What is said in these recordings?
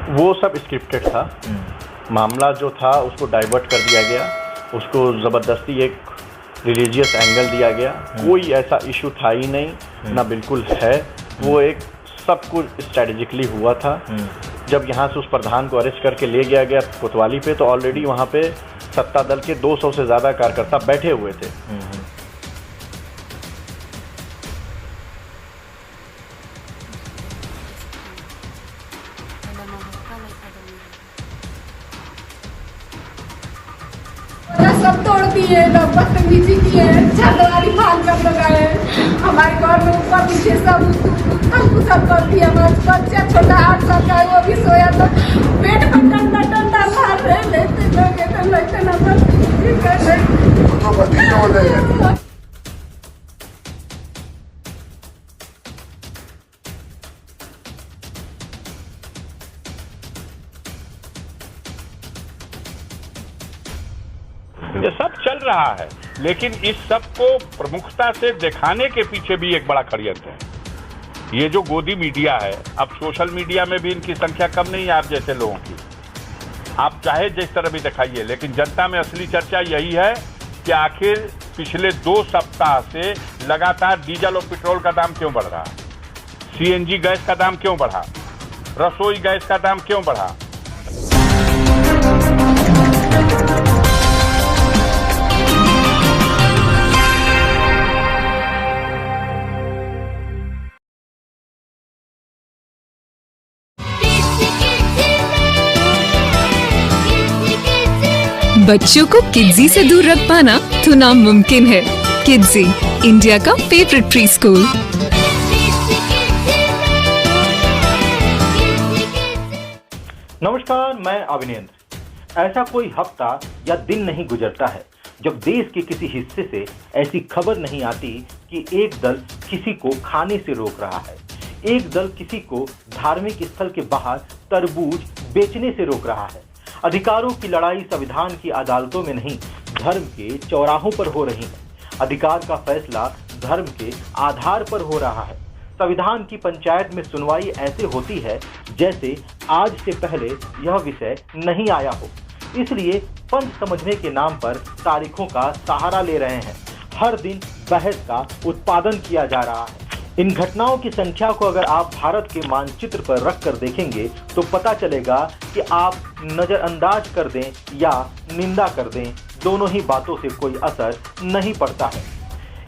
वो सब स्क्रिप्टेड था। मामला जो था उसको डाइवर्ट कर दिया गया, उसको ज़बरदस्ती एक रिलीजियस एंगल दिया गया। कोई ऐसा इशू था ही नहीं, ना बिल्कुल है। वो एक सब कुछ स्ट्रेटेजिकली हुआ था। जब यहाँ से उस प्रधान को अरेस्ट करके ले गया कोतवाली पे, तो ऑलरेडी वहाँ पे सत्ता दल के 200 से ज़्यादा कार्यकर्ता बैठे हुए थे। सब तोड़ दिए, लोग बदतमीजी किए, छात्रवादी फाल कर लगाए, हमारे घर में ऊपर पीछे सब सब कर दिया। बच्चा छोटा 8 साल का है, वो भी सोया था, पेट में डंडा डंडा मार रहे, लेते लोग एकदम लगता ना बदतमीजी कर रहे। ये सब चल रहा है, लेकिन इस सब को प्रमुखता से दिखाने के पीछे भी एक बड़ा षड्यंत्र है। ये जो गोदी मीडिया है, अब सोशल मीडिया में भी इनकी संख्या कम नहीं है आप जैसे लोगों की। आप चाहे जिस तरह भी दिखाइए, लेकिन जनता में असली चर्चा यही है कि आखिर पिछले 2 सप्ताह से लगातार डीजल और पेट्रोल का दाम क्यों बढ़ रहा, सीएनजी गैस का दाम क्यों बढ़ा, रसोई गैस का दाम क्यों बढ़ा। बच्चों को किड्जी से दूर रख पाना तो नामुमकिन है। किड्जी, इंडिया का फेवरेट प्री स्कूल। नमस्कार, मैं अभिनेंद्र। ऐसा कोई हफ्ता या दिन नहीं गुजरता है जब देश के किसी हिस्से से ऐसी खबर नहीं आती कि एक दल किसी को खाने से रोक रहा है, एक दल किसी को धार्मिक स्थल के बाहर तरबूज बेचने से रोक रहा है। अधिकारों की लड़ाई संविधान की अदालतों में नहीं, धर्म के चौराहों पर हो रही है। अधिकार का फैसला धर्म के आधार पर हो रहा है। संविधान की पंचायत में सुनवाई ऐसे होती है जैसे आज से पहले यह विषय नहीं आया हो। इसलिए पंच समझने के नाम पर तारीखों का सहारा ले रहे हैं। हर दिन बहस का उत्पादन किया जा रहा है। इन घटनाओं की संख्या को अगर आप भारत के मानचित्र पर रख कर देखेंगे तो पता चलेगा कि आप नजरअंदाज कर दें या निंदा कर दें, दोनों ही बातों से कोई असर नहीं पड़ता है।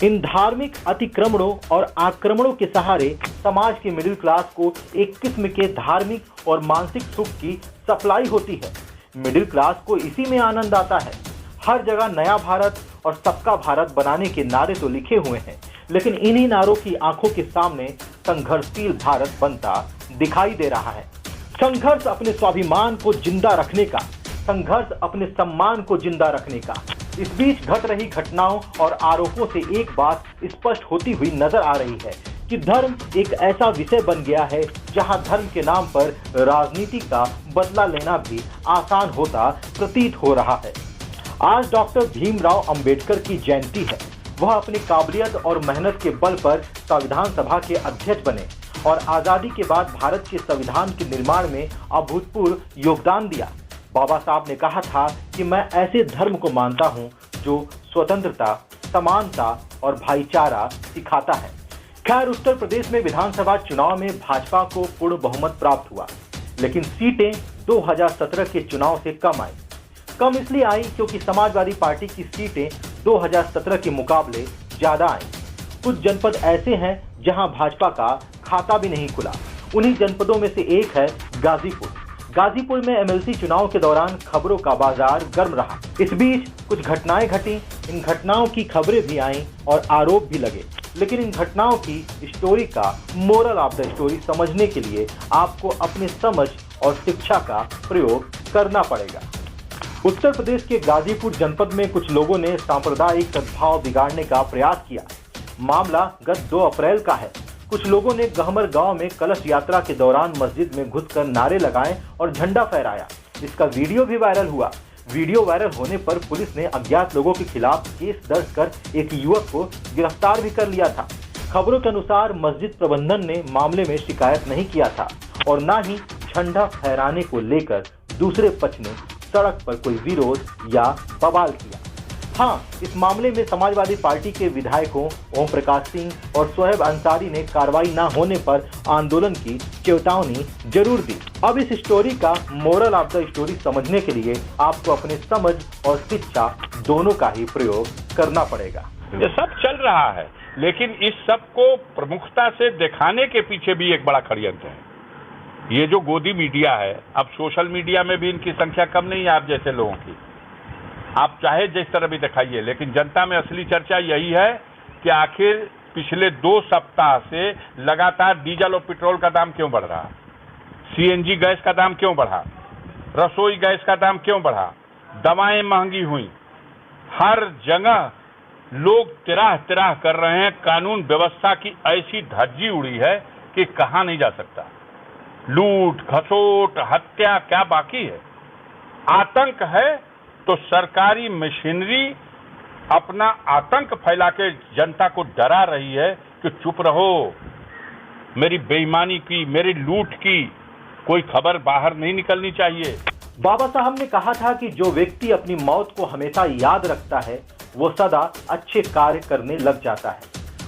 इन धार्मिक अतिक्रमणों और आक्रमणों के सहारे समाज के मिडिल क्लास को एक किस्म के धार्मिक और मानसिक सुख की सप्लाई होती है। मिडिल क्लास को इसी में आनंद आता है। हर जगह नया भारत और सबका भारत बनाने के नारे तो लिखे हुए हैं, लेकिन इन्हीं नारों की आंखों के सामने संघर्षशील भारत बनता दिखाई दे रहा है। संघर्ष अपने स्वाभिमान को जिंदा रखने का, संघर्ष अपने सम्मान को जिंदा रखने का। इस बीच घट रही घटनाओं और आरोपों से एक बात स्पष्ट होती हुई नजर आ रही है कि धर्म एक ऐसा विषय बन गया है जहां धर्म के नाम पर राजनीति का बदला लेना भी आसान होता प्रतीत हो रहा है। आज डॉक्टर भीमराव अंबेडकर की जयंती है। वह अपनी काबिलियत और मेहनत के बल पर संविधान सभा के अध्यक्ष बने और आजादी के बाद भारत के संविधान के निर्माण में अभूतपूर्व योगदान दिया। बाबा साहब ने कहा था कि मैं ऐसे धर्म को मानता हूं जो स्वतंत्रता, समानता और भाईचारा सिखाता है। खैर, उत्तर प्रदेश में विधानसभा चुनाव में भाजपा को पूर्ण बहुमत प्राप्त हुआ, लेकिन सीटें 2017 के चुनाव से कम आई। कम इसलिए आई क्योंकि समाजवादी पार्टी की सीटें 2017 के मुकाबले ज्यादा आई। कुछ जनपद ऐसे हैं जहां भाजपा का खाता भी नहीं खुला। उन्हीं जनपदों में से एक है गाजीपुर। गाजीपुर में एमएलसी चुनाव के दौरान खबरों का बाजार गर्म रहा। इस बीच कुछ घटनाएं घटी। इन घटनाओं की खबरें भी आईं और आरोप भी लगे, लेकिन इन घटनाओं की स्टोरी का मोरल ऑफ द स्टोरी समझने के लिए आपको अपनी समझ और शिक्षा का प्रयोग करना पड़ेगा। उत्तर प्रदेश के गाजीपुर जनपद में कुछ लोगों ने सांप्रदायिक सद्भाव बिगाड़ने का प्रयास किया। मामला गत 2 अप्रैल का है। कुछ लोगों ने गहमर गांव में कलश यात्रा के दौरान मस्जिद में घुसकर नारे लगाए और झंडा फहराया। इसका वीडियो भी वायरल हुआ। वीडियो वायरल होने पर पुलिस ने अज्ञात लोगों के खिलाफ केस दर्ज कर एक युवक को गिरफ्तार भी कर लिया था। खबरों के अनुसार मस्जिद प्रबंधन ने मामले में शिकायत नहीं किया था और न ही झंडा फहराने को लेकर दूसरे पक्ष ने सड़क पर कोई विरोध या बवाल किया। हाँ, इस मामले में समाजवादी पार्टी के विधायकों ओम प्रकाश सिंह और शोएब अंसारी ने कार्रवाई न होने पर आंदोलन की चेतावनी जरूर दी। अब इस स्टोरी का मोरल ऑफ द स्टोरी समझने के लिए आपको अपने समझ और शिक्षा दोनों का ही प्रयोग करना पड़ेगा। ये सब चल रहा है, लेकिन इस सब को प्रमुखता से दिखाने के पीछे भी एक बड़ा षड्यंत्र है। ये जो गोदी मीडिया है, अब सोशल मीडिया में भी इनकी संख्या कम नहीं है आप जैसे लोगों की। आप चाहे जिस तरह भी दिखाइए, लेकिन जनता में असली चर्चा यही है कि आखिर पिछले 2 सप्ताह से लगातार डीजल और पेट्रोल का दाम क्यों बढ़ रहा, सीएनजी गैस का दाम क्यों बढ़ा, रसोई गैस का दाम क्यों बढ़ा, दवाएं महंगी हुई। हर जगह लोग तिराह कर रहे हैं। कानून व्यवस्था की ऐसी धज्जी उड़ी है कि कहा नहीं जा सकता। लूट खसोट हत्या क्या बाकी है। आतंक है तो सरकारी मशीनरी अपना आतंक फैला के जनता को डरा रही है कि चुप रहो, मेरी बेईमानी की, मेरी लूट की कोई खबर बाहर नहीं निकलनी चाहिए। बाबा साहब ने कहा था कि जो व्यक्ति अपनी मौत को हमेशा याद रखता है वो सदा अच्छे कार्य करने लग जाता है।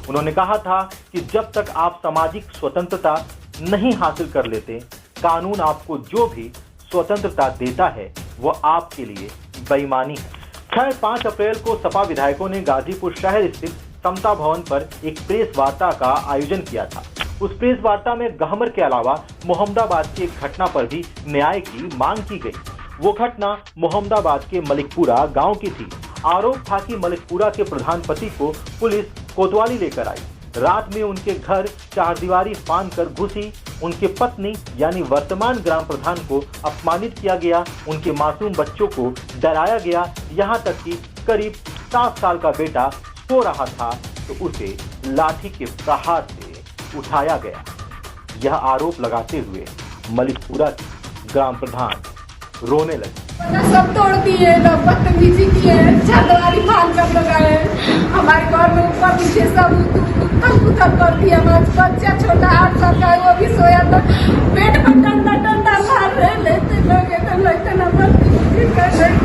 उन्होंने कहा था कि जब तक आप सामाजिक स्वतंत्रता नहीं हासिल कर लेते, कानून आपको जो भी स्वतंत्रता देता है वो आपके लिए बेईमानी है। खैर, 5 अप्रैल को सपा विधायकों ने गाजीपुर शहर स्थित समता भवन पर एक प्रेस वार्ता का आयोजन किया था। उस प्रेस वार्ता में गहमर के अलावा मोहम्मदाबाद की एक घटना पर भी न्याय की मांग की गई। वो घटना मोहम्मदाबाद के मलिकपुरा गांव की थी। आरोप था कि मलिकपुरा के प्रधान पति को पुलिस कोतवाली लेकर आई। रात में उनके घर चारदीवारी फांद कर घुसी। उनके पत्नी यानी वर्तमान ग्राम प्रधान को अपमानित किया गया। उनके मासूम बच्चों को डराया गया। यहाँ तक कि करीब 7 साल का बेटा सो रहा था तो उसे लाठी के प्रहार से उठाया गया। यह आरोप लगाते हुए मलिकपुरा की ग्राम प्रधान रोने लगी। सब तोड़ दिए, लोग बदतमीजी किए, चारदीवारी फांद कर लगाए। हमारे घर में ऊपर पीछे सब उथल कर दिया। बच्चा छोटा 8 साल का है, वो भी सोया था। पेट में डंडा मार रहे, लेते लोग एकदम लगता ना बदतमीजी कर रहे।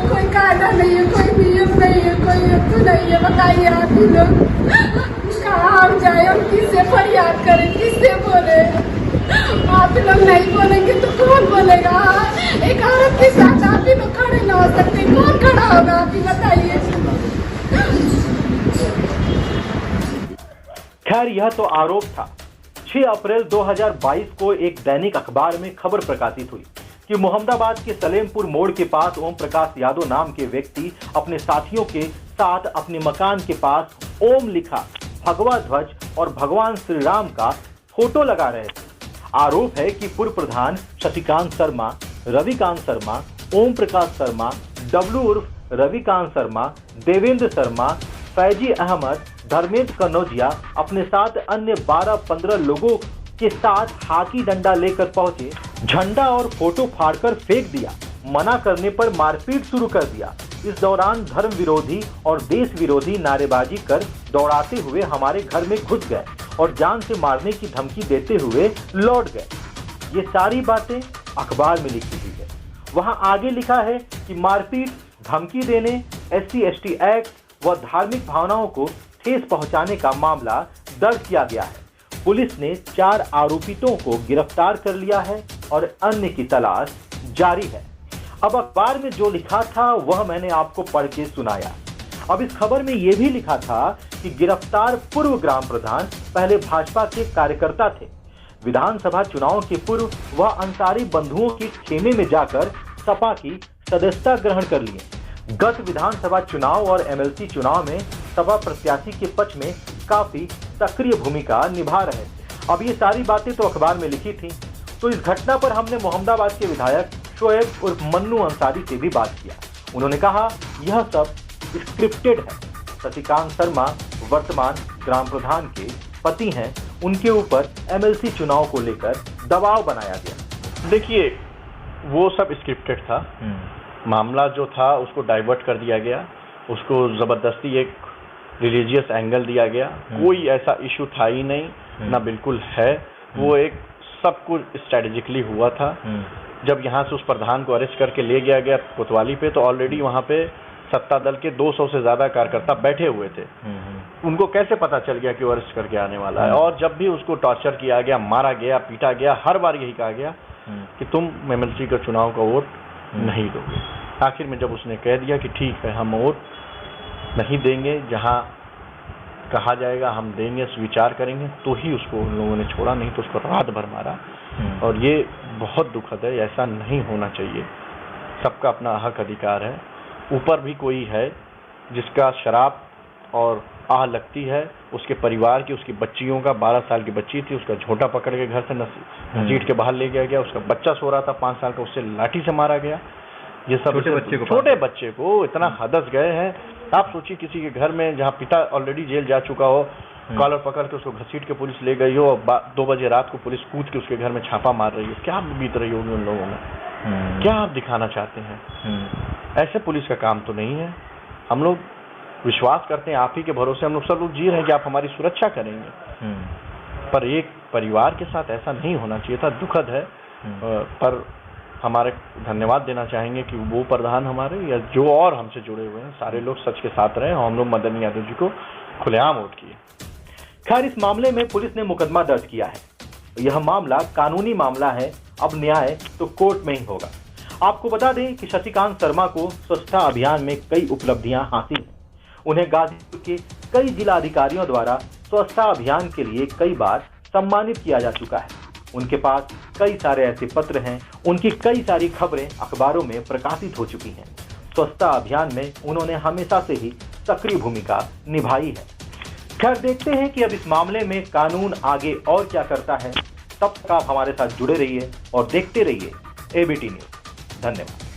कोई कायदा नहीं है, कोई नियम नहीं है, कोई नहीं है। बताइए आप ही लोग कहाँ जाए और किससे फरियाद करें, किससे बोले? आप लोग नहीं बोलेंगे तो कौन बोलेगा? एक औरत के साथ आप ही लोग खड़े ना हो सकते, कौन खड़ा होगा? आप ही बताइए। खैर, यह तो आरोप था। 6 अप्रैल 2022 को एक दैनिक अखबार में खबर प्रकाशित हुई कि मोहम्मदाबाद के सलेमपुर मोड़ के पास ओम प्रकाश यादव नाम के व्यक्ति अपने साथियों के साथ अपने मकान के पास ओम लिखा भगवा ध्वज और भगवान श्री राम का फोटो लगा रहे थे। आरोप है कि पूर्व प्रधान शशिकांत शर्मा, रविकांत शर्मा, ओम प्रकाश शर्मा, डब्लू उर्फ रविकांत शर्मा, देवेंद्र शर्मा, फैजी अहमद, धर्मेंद्र कनौजिया अपने साथ अन्य 12-15 लोगों के साथ हाथी डंडा लेकर पहुंचे। झंडा और फोटो फाड़कर फेंक दिया। मना करने पर मारपीट शुरू कर दिया। इस दौरान धर्म विरोधी और देश विरोधी नारेबाजी कर दौड़ाते हुए हमारे घर में घुस गए और जान से मारने की धमकी देते हुए लौट गए। ये सारी बातें अखबार में लिखी हुई है। वहां आगे लिखा है कि मारपीट, धमकी देने, SC/ST एक्ट व धार्मिक भावनाओं को ठेस पहुंचाने का मामला दर्ज किया गया है। पुलिस ने 4 आरोपितों को गिरफ्तार कर लिया है और अन्य की तलाश जारी है। अब अखबार में जो लिखा था वह मैंने आपको पढ़ के सुनाया। अब इस खबर में यह भी लिखा था कि गिरफ्तार पूर्व ग्राम प्रधान पहले भाजपा के कार्यकर्ता थे। विधानसभा चुनाव के पूर्व वह अंसारी बंधुओं के खेमे में जाकर सपा की सदस्यता ग्रहण कर लिए। गत विधानसभा चुनाव और MLC चुनाव में सपा प्रत्याशी के पक्ष में काफी सक्रिय भूमिका निभा रहे थे। अब ये सारी बातें तो अखबार में लिखी थी। तो इस घटना पर हमने मोहम्मदाबाद के विधायक शोएब उर्फ मन्नू अंसारी से भी बात किया। उन्होंने कहा यह सब स्क्रिप्टेड है। शशिकांत शर्मा वर्तमान ग्राम प्रधान के पति हैं। उनके ऊपर MLC चुनाव को लेकर दबाव बनाया गया। देखिए, वो सब स्क्रिप्टेड था। मामला जो था उसको डाइवर्ट कर दिया गया, उसको ज़बरदस्ती एक रिलीजियस एंगल दिया गया। कोई ऐसा इशू था ही नहीं, ना बिल्कुल है। वो एक सब कुछ स्ट्रेटेजिकली हुआ था। जब यहाँ से उस प्रधान को अरेस्ट करके ले गया गया कोतवाली पे, तो ऑलरेडी वहाँ पे सत्ता दल के 200 से ज़्यादा कार्यकर्ता बैठे हुए थे। उनको कैसे पता चल गया कि वो अरेस्ट करके आने वाला है? और जब भी उसको टॉर्चर किया गया, मारा गया, पीटा गया, हर बार यही कहा गया कि तुम एमएलसी का चुनाव का वोट नहीं दोगे। आखिर में जब उसने कह दिया कि ठीक है, हम वोट नहीं देंगे, जहाँ कहा जाएगा हम देंगे, विचार करेंगे, तो ही उसको उन लोगों ने छोड़ा, नहीं तो उसको रात भर मारा। और ये बहुत दुखद है, ऐसा नहीं होना चाहिए। सबका अपना हक अधिकार है। ऊपर भी कोई है जिसका शराब और आह लगती है, उसके परिवार की, उसकी बच्चियों का, 12 साल की बच्ची थी, उसका झोंटा पकड़ के घर से घसीट के बाहर ले गया, उसका बच्चा सो रहा था 5 साल का, उससे लाठी से मारा गया। ये सब छोटे बच्चे को इतना हदस गए हैं। आप सोचिए किसी के घर में जहाँ पिता ऑलरेडी जेल जा चुका हो, कॉलर पकड़ के उसको घसीट के पुलिस ले गई हो, और 2 बजे रात को पुलिस कूद के उसके घर में छापा मार रही हो, क्या बीत रही होगी उन लोगों में? क्या आप दिखाना चाहते हैं? ऐसे पुलिस का काम तो नहीं है। हम लोग विश्वास करते हैं, आप ही के भरोसे हम लोग सब लोग जी रहे हैं कि आप हमारी सुरक्षा करेंगे, पर एक परिवार के साथ ऐसा नहीं होना चाहिए था। दुखद है। पर हमारे धन्यवाद देना चाहेंगे कि वो प्रधान हमारे या जो और हमसे जुड़े हुए हैं, सारे लोग सच के साथ रहे, और हम लोग मदन यादव जी को खुलेआम वोट किए। खैर, इस मामले में पुलिस ने मुकदमा दर्ज किया है। यह मामला कानूनी मामला है, अब न्याय तो कोर्ट में ही होगा। आपको बता दें कि शशिकांत शर्मा को स्वच्छता अभियान में कई उपलब्धियां हासिल हैं। उन्हें गाजीपुर के कई जिला अधिकारियों द्वारा स्वच्छता अभियान के लिए कई बार सम्मानित किया जा चुका है। उनके पास कई सारे ऐसे पत्र हैं, उनकी कई सारी खबरें अखबारों में प्रकाशित हो चुकी हैं। स्वच्छता अभियान में उन्होंने हमेशा से ही सक्रिय भूमिका निभाई है। खैर, देखते हैं कि अब इस मामले में कानून आगे और क्या करता है। तब तक आप हमारे साथ जुड़े रहिए और देखते रहिए एबीटी न्यूज। धन्यवाद।